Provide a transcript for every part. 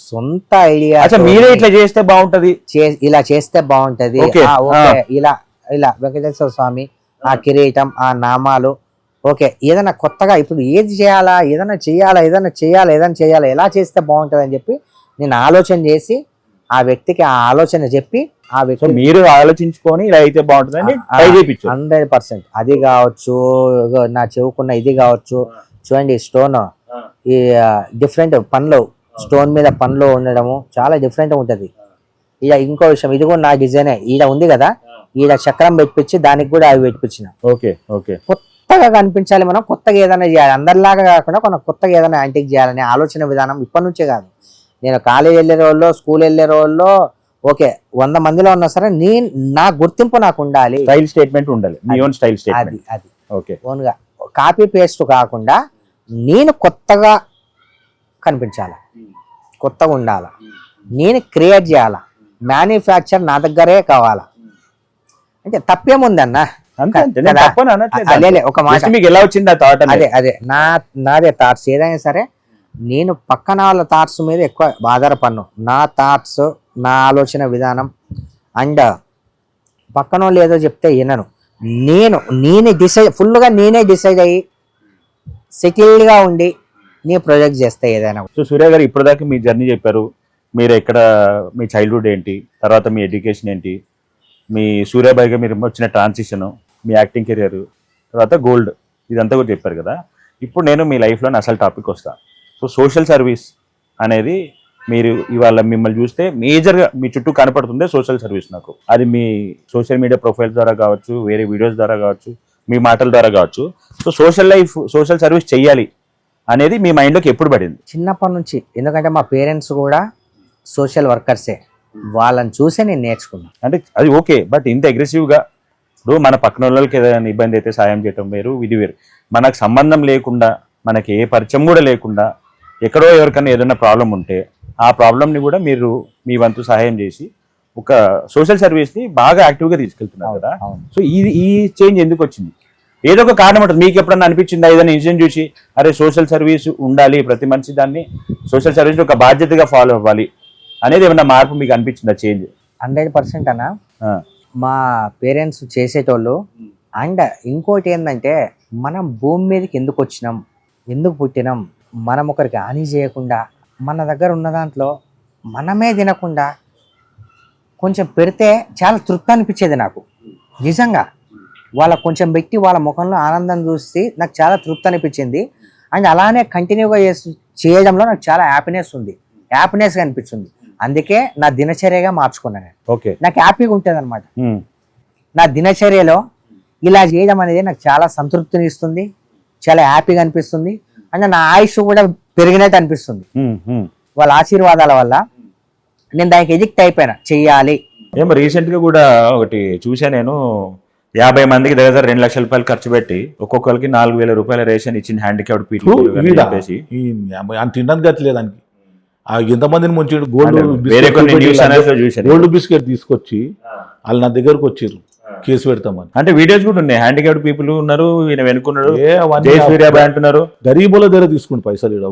సొంత ఐడియా మీరే ఇట్లా చేస్తే బాగుంటది, ఇలా చేస్తే బాగుంటది, ఇలా ఇలా వెంకటేశ్వర స్వామి ఆ కిరీటం ఆ నామాలు ఓకే ఏదైనా కొత్తగా ఇప్పుడు ఏది చేయాలా ఏదైనా చేయాలా ఎలా చేస్తే బాగుంటది అని చెప్పి నేను ఆలోచన చేసి ఆ వ్యక్తికి ఆ ఆలోచన చెప్పి ఆ వ్యక్తి మీరు ఆలోచించుకొని ఇలా అయితే బాగుంటుందని 100%. అది కావచ్చు, నా చెవుకున్న ఇది కావచ్చు, చూడండి స్టోన్ ఈ డిఫరెంట్ పనులు స్టోన్ మీద పనులు ఉండడము చాలా డిఫరెంట్ ఉంటది. ఇక ఇంకో విషయం ఇది కూడా నా డిజైనే, ఈడ ఉంది కదా ఈడ చక్రం పెట్టించి దానికి కూడా అవి పెట్టించిన. ఓకే ఓకే కొత్తగా కనిపించాలి, మనం కొత్తగా ఏదైనా చేయాలి, అందరిలాగా కాకుండా మనం కొత్తగా ఏదైనా యాంటిక్ చేయాలనే ఆలోచన విధానం ఇప్పటి నుంచే కాదు. నేను కాలేజ్ వెళ్ళే రోజుల్లో స్కూల్ వెళ్ళే రోజుల్లో ఓకే 100 మందిలో ఉన్నా సరే నా గుర్తింపు నాకు ఉండాలి, స్టైల్ స్టేట్మెంట్ ఉండాలి, మీ ఓన్ స్టైల్ స్టేట్మెంట్. అది ఓకే ఓన్గా కాపీ పేస్ట్ కాకుండా నేను కొత్తగా కనిపించాలా, కొత్తగా ఉండాలా, నేను క్రియేట్ చేయాలా, మ్యానుఫ్యాక్చర్ నా దగ్గరే కావాలా. అంటే తప్పేముందన్న ఒక మాట మీకు ఎలా వచ్చింది ఆ థాట్? అదే నాదే థాట్స్ ఏదైనా సరే నేను పక్కన వాళ్ళ థాట్స్ మీద ఎక్కువ ఆధారపడను. నా థాట్స్ నా ఆలోచన విధానం అండ్ పక్కన వాళ్ళు ఏదో చెప్తే వినను. నేనే డిసైడ్ ఫుల్గా నేనే డిసైడ్ అయ్యి సెటిల్డ్గా ఉండి నీ ప్రొజెక్ట్ చేస్తే ఏదైనా. సో సూర్య గారు ఇప్పటిదాకా మీ జర్నీ చెప్పారు, మీరు ఎక్కడ మీ చైల్డ్హుడ్ ఏంటి, తర్వాత మీ ఎడ్యుకేషన్ ఏంటి, మీ సూర్యాబాయిగా మీరు వచ్చిన ట్రాన్సిషన్, మీ యాక్టింగ్ కెరియర్, తర్వాత గోల్డ్, ఇదంతా కూడా చెప్పారు కదా. ఇప్పుడు నేను మీ లైఫ్లో అసలు టాపిక్ వస్తాను. సో సోషల్ సర్వీస్ అనేది మీరు ఇవాళ మిమ్మల్ని చూస్తే మేజర్గా మీ చుట్టూ కనపడుతుందే సోషల్ సర్వీస్ నాకు. అది మీ సోషల్ మీడియా ప్రొఫైల్ ద్వారా కావచ్చు, వేరే వీడియోస్ ద్వారా కావచ్చు, మీ మాటల ద్వారా కావచ్చు. సో సోషల్ సర్వీస్ చెయ్యాలి అనేది మీ మైండ్లోకి ఎప్పుడు పడింది? చిన్నప్పటి నుంచి, ఎందుకంటే మా పేరెంట్స్ కూడా సోషల్ వర్కర్సే, వాళ్ళని చూసే నేను నేర్చుకున్నాను. అంటే అది ఓకే, బట్ ఇంత అగ్రెసివ్గా ఇప్పుడు మన పక్కన వాళ్ళకి ఏదైనా ఇబ్బంది అయితే సాయం చేయటం వేరు, ఇది వేరు. మనకు సంబంధం లేకుండా, మనకి ఏ పరిచయం కూడా లేకుండా ఎక్కడో ఎవరికైనా ఏదైనా ప్రాబ్లం ఉంటే ఆ ప్రాబ్లమ్ని కూడా మీరు మీ వంతు సహాయం చేసి ఒక సోషల్ సర్వీస్ని బాగా యాక్టివ్గా తీసుకెళ్తున్నారు కదా. సో ఈ చేంజ్ ఎందుకు వచ్చింది? ఏదో ఒక కారణం ఉంటుంది. మీకు ఎప్పుడన్నా అనిపించిందా ఏదైనా ఇన్సిడెంట్ చూసి అరే సోషల్ సర్వీస్ ఉండాలి, ప్రతి మనిషి దాన్ని సోషల్ సర్వీస్ ఒక బాధ్యతగా ఫాలో అవ్వాలి అనేది ఏమన్నా మార్పు మీకు అనిపించిందా చేంజ్? 100% అన్న మా పేరెంట్స్ చేసేటోళ్ళు. అండ్ ఇంకోటి ఏంటంటే మనం భూమి మీదకి ఎందుకు వచ్చినాం, ఎందుకు పుట్టినాం, మనం ఒకరికి హాని చేయకుండా మన దగ్గర ఉన్న దాంట్లో మనమే తినకుండా కొంచెం పెడితే చాలా తృప్తి అనిపించేది నాకు నిజంగా. వాళ్ళకు కొంచెం పెట్టి వాళ్ళ ముఖంలో ఆనందం చూసి నాకు చాలా తృప్తి అనిపించింది. అండ్ అలానే కంటిన్యూగా చేయడంలో నాకు చాలా హ్యాపీనెస్గా అనిపించింది. అందుకే నా దినచర్యగా మార్చుకున్నాను. ఓకే, నాకు హ్యాపీగా ఉంటుంది అనమాట. నా దినచర్యలో ఇలా చేయడం అనేది నాకు చాలా సంతృప్తిని ఇస్తుంది, చాలా హ్యాపీగా అనిపిస్తుంది. అంటే నా ఆయుష్ కూడా పెరిగినట్టు అనిపిస్తుంది వాళ్ళ ఆశీర్వాదాల వల్ల. నేను దానికి ఎడిక్ట్ అయిపోయినా, చెయ్యాలి. ఏమో రీసెంట్గా కూడా ఒకటి చూసా నేను, 50 మందికి దగ్గర 2 లక్షల రూపాయలు ఖర్చు పెట్టి ఒక్కొక్కరికి 4,000 రూపాయల రేషన్ ఇచ్చింది హ్యాండిక్యాప్డ్ పీపుల్ చెప్పేసి. అంత తినడానికి గట్లేదానికి ఎంతమందిని ముంచాడు. గోల్డ్ బిస్కెట్ తీసుకొచ్చి వాళ్ళు నా దగ్గరకు వచ్చారు కేసు పెడతామని. అంటే వీడియోస్ కూడా ఉన్నాయి, హ్యాండిక్యాప్డ్ పీపుల్ ఉన్నారు, ఈయన వెనుకున్నాడు, అంటున్నారు. గరీబుల దగ్గర తీసుకుని పైసలు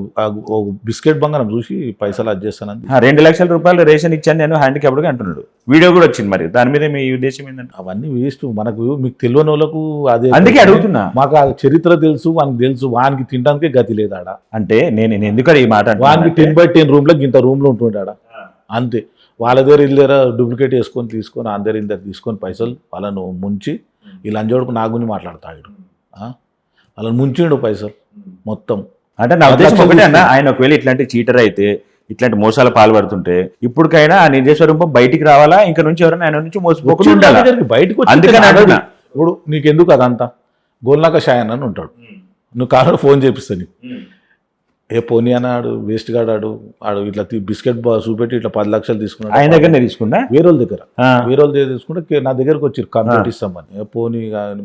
బిస్కెట్ బంగారం చూసి పైసలు అది చేస్తానని 2 లక్షల రూపాయలు రేషన్ ఇచ్చాను నేను హ్యాండిక్యాప్డ్ గా అంటున్నాడు. వీడియో కూడా వచ్చింది. మరి దాని మీద మీ ఉద్దేశం ఏంటంటే? అవన్నీ వేస్ట్, మనకు మీకు తెలియని వాళ్ళకు అదే. అందుకే అడుగుతున్నా, మాకు ఆ చరిత్ర తెలుసు, వానికి తెలుసు, వానికి తినడానికే గతి లేదు ఆడ. అంటే నేను ఎందుకంటే ఈ మాట, వానికి 10x10 రూమ్ లో ఇంత రూమ్ లో ఉంటుండే ఆడ అంతే. వాళ్ళ దగ్గర వీళ్ళ దగ్గర డూప్లికేట్ తీసుకొని అందరి ఇందరు తీసుకొని పైసలు వాళ్ళను ముంచి వీళ్ళు అంజోడుకు నా గురించి మాట్లాడతాడు. వాళ్ళని ముంచిండు పైసలు మొత్తం. అంటే నా ఉద్దేశం ఒకటే అన్న, ఆయన ఒకవేళ ఇట్లాంటి చీటర్ అయితే, ఇట్లాంటి మోసాలు పాల్పడుతుంటే ఇప్పటికైనా ఆ నిజ స్వరూపం బయటికి రావాలా, ఇంకా నుంచి ఎవరైనా ఆయన నుంచి మోసపోకుండా ఉండాలి. బయటకు అందుకని అంటున్నా. ఇప్పుడు నీకెందుకు అదంతా గోల్నాక షాయన్ అని ఉంటాడు, నువ్వు కారు ఫోన్ చేపిస్తాను, ఏ పోనీ అన్నాడు వేస్ట్ గాడు ఆడు ఇట్లా బిస్కెట్ చూపెట్టి ఇట్లా 10 లక్షలు తీసుకున్నాడు. ఆయన దగ్గర తీసుకున్నా, వేరే వాళ్ళ దగ్గర తీసుకుంటే నా దగ్గరకు వచ్చి కంప్లీట్ ఇస్తామని. పోనీ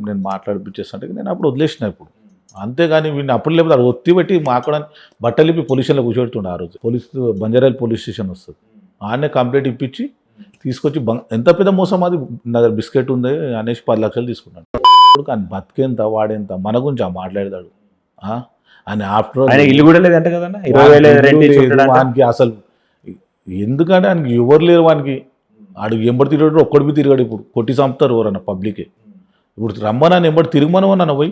నేను మాట్లాడిపించేస్తాంటే నేను అప్పుడు వదిలేసిన. ఇప్పుడు అంతేగాని వీడిని అప్పుడు లేకపోతే ఒత్తి పెట్టి మాట్లాడని బట్టలిపి పొల్యూషన్లో కూర్చోబెడుతుండే. ఆ రోజు బంజారాయిల్ పోలీస్ స్టేషన్ వస్తుంది, ఆడనే కంప్లైంట్ ఇప్పించి తీసుకొచ్చి ఎంత పెద్ద మోసం అది, నా దగ్గర బిస్కెట్ ఉంది అనేసి 10 లక్షలు తీసుకున్నాడు. కానీ బతికేంత వాడేంత మన గురించి మాట్లాడతాడు అని. ఆఫ్టర్ ఇల్లు కూడా లేదంట కదా, 20,000 అసలు ఎందుకంటే ఆయనకి ఎవరు లేరు వానికి. ఆడు ఎంబడి తిరిగాడు ఒక్కడికి తిరిగాడు. ఇప్పుడు కొట్టి చంపుతారు ఎవరన్నా పబ్లికే. ఇప్పుడు రమ్మని ఎంబడి తిరిగమని అన్న పోయి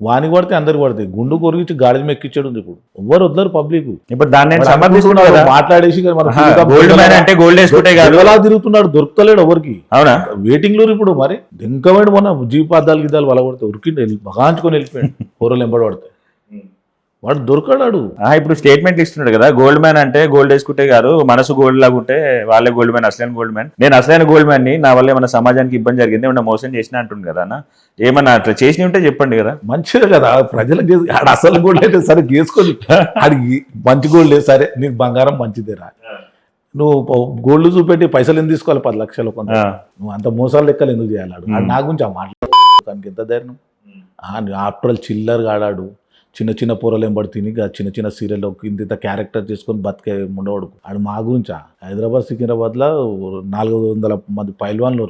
వానికి పడితే అందరికి పడతాయి. గుండు కొరిగించి గాడిద మెక్కిచ్చాడు ఇప్పుడు. ఎవ్వరు వద్దరు పబ్లిక్. ఇప్పుడు దాన్ని నేను సమర్థిస్తున్నాను కదా. మాట్లాడేసి గోల్డ్ మ్యాన్ అంటే గోల్డ్ వేసుకుంటే కాదు, ఎలా తిరుగుతున్నాడు దొరుకుతలేడు ఎవరికి. అవునా వెయిటింగ్ లో ఇప్పుడు మరి ఇంకమైన మొన్న జీప్ అద్దాలు గిద్దాలు వల కొడితే ఉరికిండి బగాంచుకొని వెళ్ళిపోయాడు. కూరలు ఎంబడి పడితే వాడు దొరకడాడు. ఇప్పుడు స్టేట్మెంట్ ఇస్తున్నాడు కదా, గోల్డ్ మ్యాన్ అంటే గోల్డ్ వేసుకుంటే కాదు, మనసు గోల్డ్ లాగా ఉంటే వాళ్ళే గోల్డ్ మ్యాన్, అసలైన గోల్డ్ మ్యాన్. నేను అసలైన గోల్డ్ మ్యాన్ ని, నా వల్ల ఏమైనా సమాజానికి ఇబ్బంది జరిగింది, ఏమన్నా మోసం చేసినా అంటుంది కదా అన్న. ఏమన్నా అట్లా చేసి ఉంటే చెప్పండి కదా. మంచిదే కదా ప్రజలకు. ఆడ అసలు గోల్డ్ అయితే సరే చేసుకొని ఆడికి మంచి గోల్డ్ సరే నీకు బంగారం మంచిదేరా. నువ్వు గోల్డ్ చూపెట్టి పైసలు ఎందుకు తీసుకోవాలి 10 లక్షలు కొంత. నువ్వు అంత మోసాలు లెక్కలు ఎందుకు చేయాలి? ఆడు నా గురించి మాట్లాడడానికి ఎంత ధైర్యం. ఆఫ్టర్ చిల్లర్ ఆడాడు. చిన్న చిన్న పూరలు ఎంబడి తిని చిన్న చిన్న సీరియల్లో ఇంత క్యారెక్టర్ చేసుకొని బతికే ఉండవాడు. ఆడు మా గురించా? హైదరాబాద్ సికింద్రాబాద్లో 400 మంది పైల్వాన్లు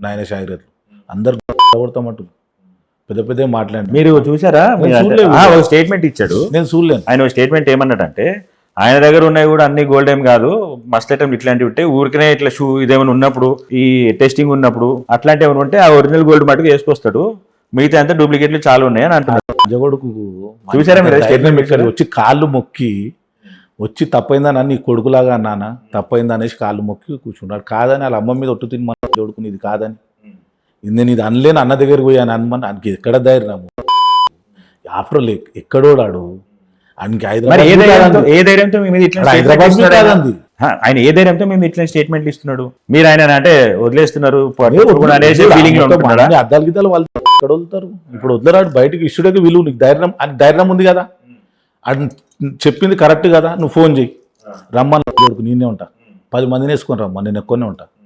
నాయన షాయిరత్లు అందరు కొడతామంటు పెద్ద పెద్ద మాట్లాడి. మీరు చూసారా? స్టేట్మెంట్ ఇచ్చాడు, నేను చూడలేను. ఆయన స్టేట్మెంట్ ఏమన్నాడంటే, ఆయన దగ్గర ఉన్నాయి కూడా అన్ని గోల్డ్ ఏం కాదు, మస్ట్ ఐటమ్ ఇట్లాంటివి ఉంటే ఊరికనే ఇట్లా షూ ఇదేమైనా ఉన్నప్పుడు, ఈ టెస్టింగ్ ఉన్నప్పుడు అట్లాంటివి ఏమైనా ఉంటే ఆ ఒరిజినల్ గోల్డ్ మటుకు వేసుకొస్తాడు, మిగతా అంతా డూప్లికేట్లు చాలా ఉన్నాయని అంటున్నాడు. జగడుకు చూసారా మీరు స్టేట్మెంట్ వచ్చి కాళ్ళు మొక్కి వచ్చి తప్పైందని నీ కొడుకులాగా అన్నానా తప్పైంది అనేసి కాళ్ళు మొక్కి కూర్చున్నాడు. కాదని వాళ్ళ అమ్మ మీద ఒట్టు తిని మన జోడుకుని ఇది కాదని నేను ఇది అనలేని అన్న దగ్గరికి పోయాను అనుమని ఆయనకి ఎక్కడ ధైర్యం. ఆఫ్టర్ ఎక్కడోడాడు ఆయనకి హైదరాబాద్ ఆయన ఏ ధైర్యంతో మేము ఇట్లా స్టేట్మెంట్లు ఇస్తున్నాడు? మీరు ఆయన అంటే వదిలేస్తున్నారు అద్దాలు గిద్దాలు వాళ్ళు ఎక్కడ వదులుతారు? ఇప్పుడు వదిలేరాడు బయటకి ఇష్టడికి విలువ. నీకు ధైర్యం అని ధైర్యం ఉంది కదా, అది చెప్పింది కరెక్ట్ కదా. నువ్వు ఫోన్ చెయ్యి రమ్మని కొడుకు నేనే ఉంటా, 10 మందిని వేసుకొని రమ్మా, నేను ఎక్కువనే ఉంటా.